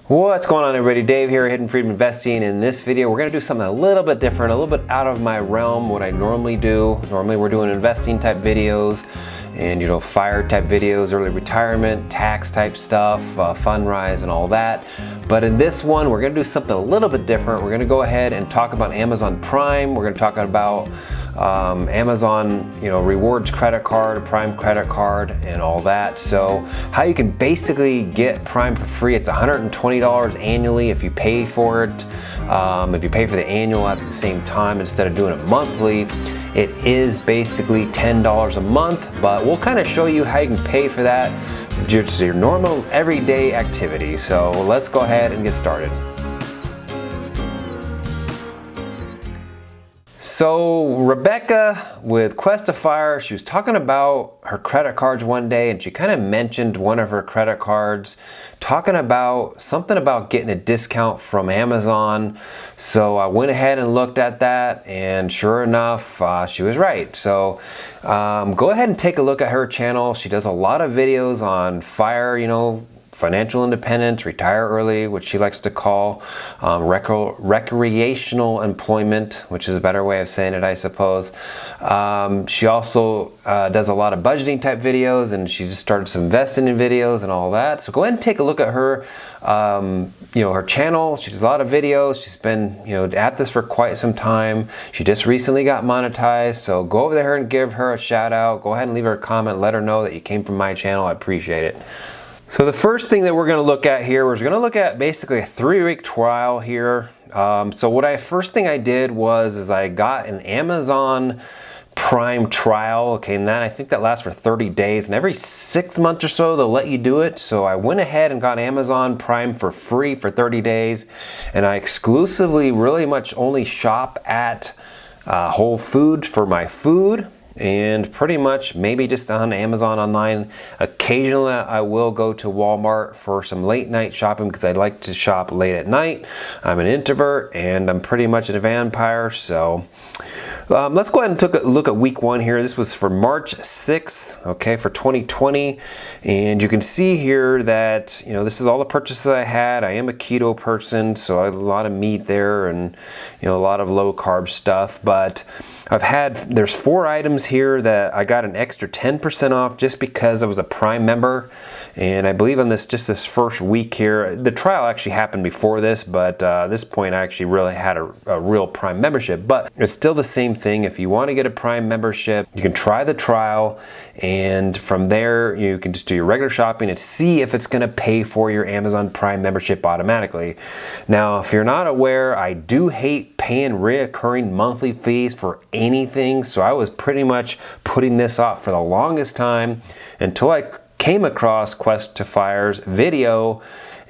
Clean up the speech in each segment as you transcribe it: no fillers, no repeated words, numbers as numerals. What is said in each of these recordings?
What's going on, everybody? Dave here, Hidden Freedom Investing. In this video, we're going to do something a little bit different, a little bit out of my realm, what I normally do. Normally we're doing investing type videos and fire type videos, early retirement, tax type stuff, Fundrise and all that. But in this one, we're going to do something a little bit different. We're going to go ahead and talk about Amazon Prime. We're going to talk about Amazon, rewards credit card, Prime credit card, and all that. So how you can basically get Prime for free. It's $120 annually if you pay for it. If you pay for the annual at the same time instead of doing it monthly, it is basically $10 a month. But we'll kind of show you how you can pay for that, just your normal everyday activity. So let's go ahead and get started. So Rebecca with Quest to Fire, she was talking about her credit cards one day, and she kind of mentioned one of her credit cards, talking about something about getting a discount from Amazon. So I went ahead and looked at that, and sure enough, she was right. So go ahead and take a look at her channel. She does a lot of videos on FIRE, financial independence, retire early, which she likes to call recreational employment, which is a better way of saying it, I suppose. She also does a lot of budgeting type videos, and she just started some investing in videos and all that. So go ahead and take a look at her, her channel. She does a lot of videos. She's been, at this for quite some time. She just recently got monetized. So go over there and give her a shout out. Go ahead and leave her a comment. Let her know that you came from my channel. I appreciate it. So the first thing that we're going to look at here, we're going to look at basically a 3-week trial here. So what first thing I did was I got an Amazon Prime trial. Okay, and I think that lasts for 30 days, and every 6 months or so they'll let you do it. So I went ahead and got Amazon Prime for free for 30 days, and I exclusively really much only shop at Whole Foods for my food. And pretty much maybe just on Amazon online. Occasionally I will go to Walmart for some late night shopping because I like to shop late at night. I'm an introvert and I'm pretty much a vampire. So let's go ahead and take a look at week 1 here. This was for March 6th, okay, for 2020. And you can see here that, this is all the purchases I had. I am a keto person, so I had a lot of meat there and, a lot of low carb stuff. But there's 4 items here that I got an extra 10% off just because I was a Prime member. And I believe on this first week here, the trial actually happened before this, but at this point I actually really had a real Prime membership. But it's still the same thing. If you want to get a Prime membership, you can try the trial, and from there you can just do your regular shopping and see if it's going to pay for your Amazon Prime membership automatically. Now, if you're not aware, I do hate paying reoccurring monthly fees for anything, so I was pretty much putting this off for the longest time until I came across Quest to Fire's video,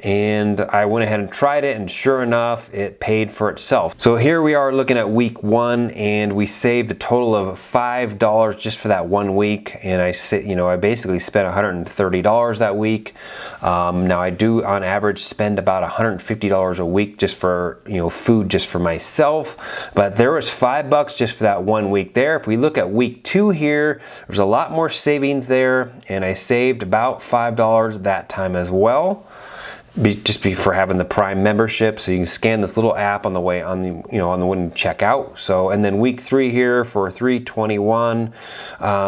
and I went ahead and tried it, and sure enough, it paid for itself. So here we are looking at week 1, and we saved a total of $5 just for that 1 week. And I basically spent $130 that week. Now I do on average spend about $150 a week just for food just for myself. But there was $5 just for that 1 week there. If we look at week 2 here, there's a lot more savings there, and I saved about $5 that time as well. For having the Prime membership, so you can scan this little app on the way on the when you check out. So, and then week 3 here for $321,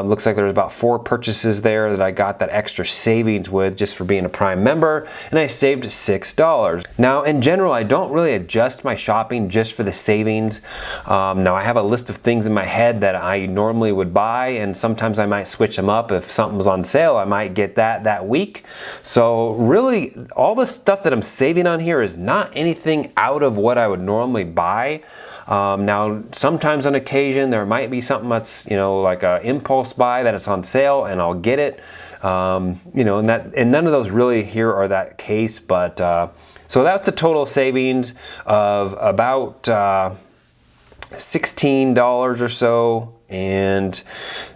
looks like there's about 4 purchases there that I got that extra savings with just for being a Prime member, and I saved $6. Now, in general, I don't really adjust my shopping just for the savings. Now, I have a list of things in my head that I normally would buy, and sometimes I might switch them up. If something's on sale, I might get that week. So really, all this stuff that I'm saving on here is not anything out of what I would normally buy. Now, sometimes on occasion there might be something that's like an impulse buy that it's on sale and I'll get it. And none of those really here are that case. But so that's a total savings of about $16 or so. And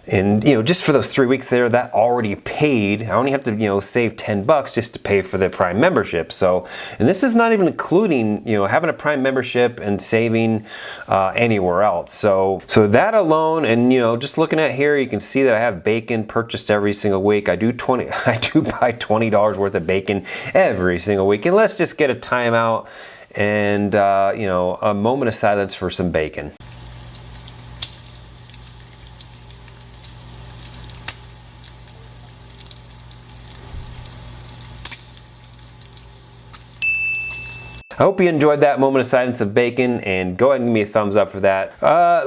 And just for those 3 weeks there, that already paid. I only have to save $10 just to pay for the Prime membership. So, and this is not even including having a Prime membership and saving anywhere else. So that alone, and just looking at here, you can see that I have bacon purchased every single week. I do buy $20 worth of bacon every single week. And let's just get a timeout and a moment of silence for some bacon. I hope you enjoyed that moment of silence of bacon, and go ahead and give me a thumbs up for that.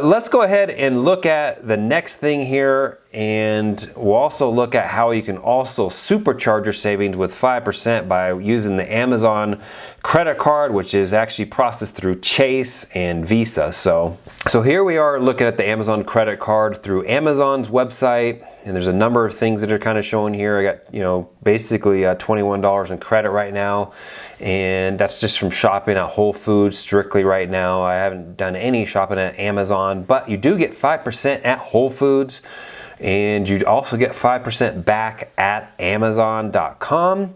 Let's go ahead and look at the next thing here, and we'll also look at how you can also supercharge your savings with 5% by using the Amazon credit card, which is actually processed through Chase and Visa. So here we are looking at the Amazon credit card through Amazon's website, and there's a number of things that are kind of shown here. I got basically $21 in credit right now, and that's just from shopping at Whole Foods strictly right now. I haven't done any shopping at Amazon, but you do get 5% at Whole Foods, and you also get 5% back at Amazon.com.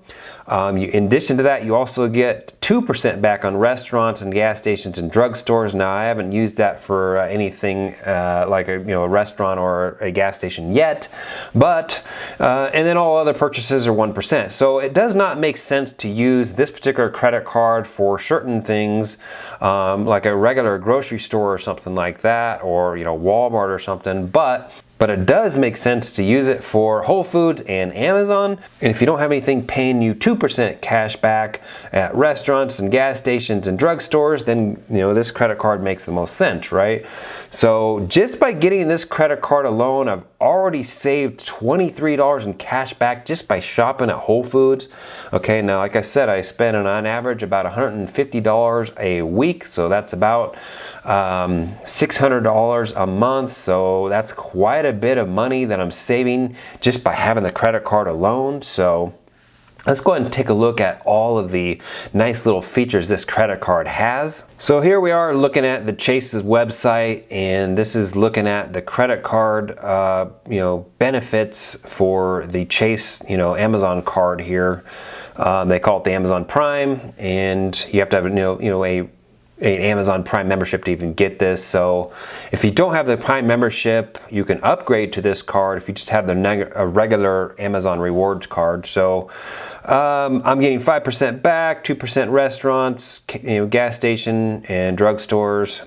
In addition to that, you also get 2% back on restaurants and gas stations and drugstores. Now, I haven't used that for anything like a restaurant or a gas station yet, but and then all other purchases are 1%. So it does not make sense to use this particular credit card for certain things, like a regular grocery store or something like that, or Walmart or something, but it does make sense to use it for Whole Foods and Amazon. And if you don't have anything paying you 2% cash back at restaurants and gas stations and drugstores, then this credit card makes the most sense, right? So just by getting this credit card alone, I've already saved $23 in cash back just by shopping at Whole Foods. Okay, now like I said, I spend on average about $150 a week, so that's about $600 a month. So that's quite a bit of money that I'm saving just by having the credit card alone. So let's go ahead and take a look at all of the nice little features this credit card has. So here we are looking at the Chase's website, and this is looking at the credit card benefits for the Chase Amazon card here. They call it the Amazon Prime, and you have to have an Amazon Prime membership to even get this. So if you don't have the Prime membership, you can upgrade to this card if you just have a regular Amazon Rewards card. So I'm getting 5% back, 2% restaurants, gas station and drugstores,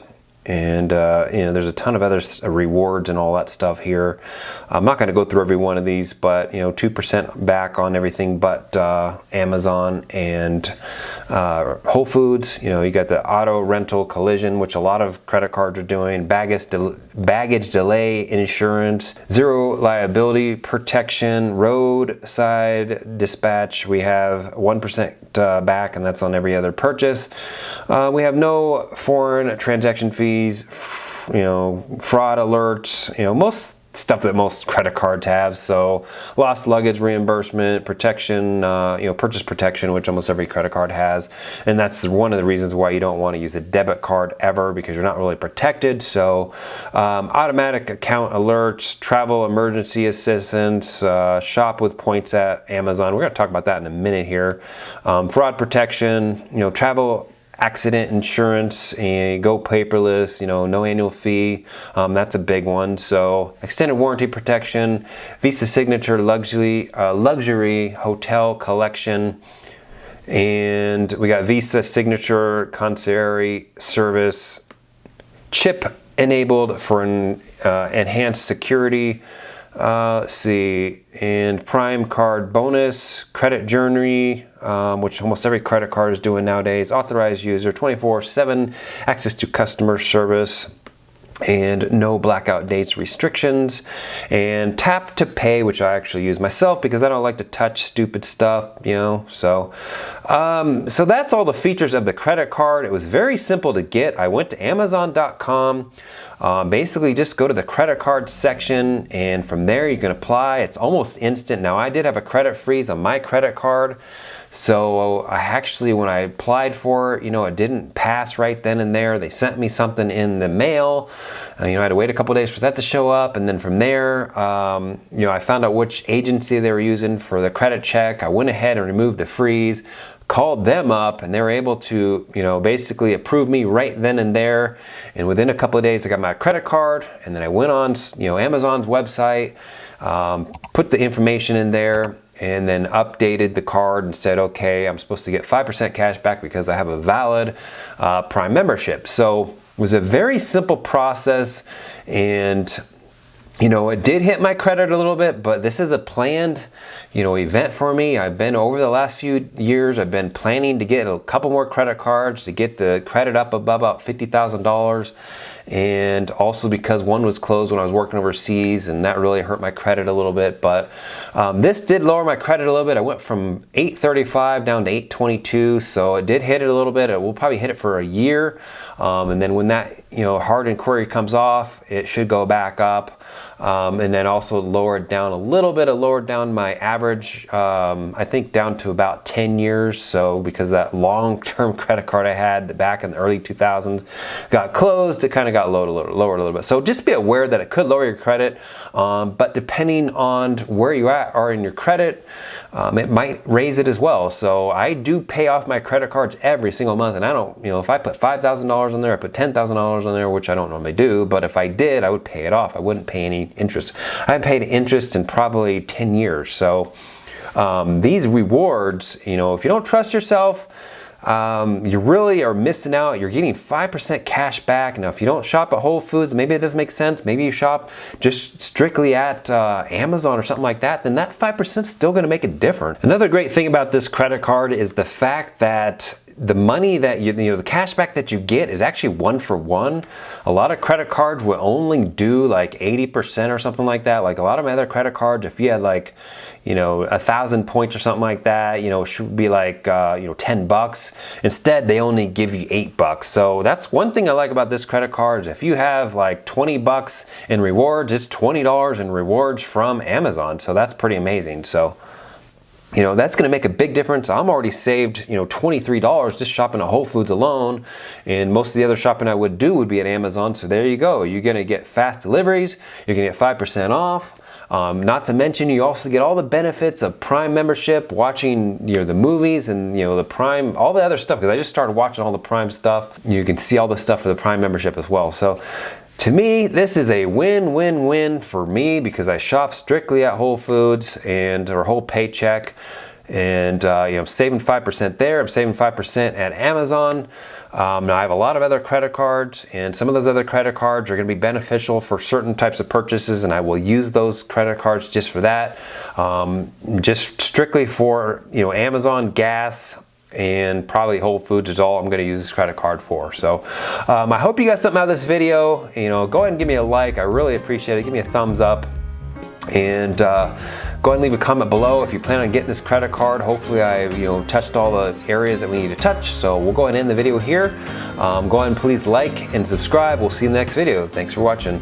and there's a ton of other rewards and all that stuff here. I'm not going to go through every one of these, but 2% back on everything but Amazon and Whole Foods. You got the auto rental collision, which a lot of credit cards are doing, baggage delay insurance, zero liability protection, roadside dispatch. We have 1% back, and that's on every other purchase. We have no foreign transaction fees, fraud alerts, most stuff that most credit cards have. So lost luggage reimbursement, protection, purchase protection, which almost every credit card has. And that's one of the reasons why you don't want to use a debit card ever, because you're not really protected. So automatic account alerts, travel emergency assistance, shop with points at Amazon. We're going to talk about that in a minute here. Fraud protection, travel accident insurance, and go paperless, no annual fee. That's a big one. So extended warranty protection, Visa Signature luxury hotel collection, and we got Visa Signature concierge service, chip enabled for enhanced security. Let's see, and Prime card bonus, credit journey, which almost every credit card is doing nowadays, authorized user, 24/7 access to customer service, and no blackout dates restrictions, and tap to pay, which I actually use myself because I don't like to touch stupid stuff, so that's all the features of the credit card. It was very simple to get. I went to Amazon.com. Basically just go to the credit card section, and from there you can apply. It's almost instant. Now I did have a credit freeze on my credit card, So I actually, when I applied for it, it didn't pass right then and there. They sent me something in the mail. I had to wait a couple days for that to show up, and then from there, I found out which agency they were using for the credit check. I went ahead and removed the freeze, called them up, and they were able to, basically approve me right then and there. And within a couple of days, I got my credit card, and then I went on, Amazon's website, put the information in there, and then updated the card and said, okay, I'm supposed to get 5% cash back because I have a valid Prime membership. So it was a very simple process, and it did hit my credit a little bit, but this is a planned, event for me. I've been, over the last few years, I've been planning to get a couple more credit cards to get the credit up above about $50,000. And also because one was closed when I was working overseas, and that really hurt my credit a little bit. But this did lower my credit a little bit. I went from 835 down to 822, so it did hit it a little bit. It will probably hit it for a year, and then when that hard inquiry comes off, it should go back up. And then also lowered down a little bit. It lowered down my average, I think down to about 10 years. So because that long-term credit card I had back in the early 2000s got closed, it kind of got lowered a little bit. So just be aware that it could lower your credit, but depending on where you are in your credit, it might raise it as well. So I do pay off my credit cards every single month, and I don't, if I put $5,000 on there, I put $10,000 on there, which I don't normally do, but if I did, I would pay it off. I wouldn't pay any interest. I haven't paid interest in probably 10 years. So these rewards, if you don't trust yourself, you really are missing out. You're getting 5% cash back. Now, if you don't shop at Whole Foods, maybe it doesn't make sense. Maybe you shop just strictly at Amazon or something like that, then that 5% is still going to make a difference. Another great thing about this credit card is the fact that the money that the cash back that you get is actually 1 for 1. A lot of credit cards will only do like 80% or something like that. Like a lot of my other credit cards, if you had like 1,000 points or something like that, should be like $10. Instead, they only give you $8. So that's one thing I like about this credit card. If you have like $20 in rewards, it's $20 in rewards from Amazon. So that's pretty amazing. So that's going to make a big difference. I'm already saved, $23 just shopping at Whole Foods alone. And most of the other shopping I would do would be at Amazon. So there you go. You're going to get fast deliveries. You're going to get 5% off. Not to mention, you also get all the benefits of Prime membership, watching the movies and the Prime, all the other stuff. Because I just started watching all the Prime stuff. You can see all the stuff for the Prime membership as well. So to me, this is a win-win-win for me because I shop strictly at Whole Foods and our whole paycheck, and I'm saving 5% there. I'm saving 5% at Amazon. Now I have a lot of other credit cards, and some of those other credit cards are going to be beneficial for certain types of purchases, and I will use those credit cards just for that. Just strictly for Amazon, gas, and probably Whole Foods is all I'm going to use this credit card for. So I hope you got something out of this video. Go ahead and give me a like. I really appreciate it. Give me a thumbs up, and go ahead and leave a comment below if you plan on getting this credit card. Hopefully I touched all the areas that we need to touch. So we'll go ahead and end the video here. Go ahead and please like and subscribe. We'll see you in the next video. Thanks for watching.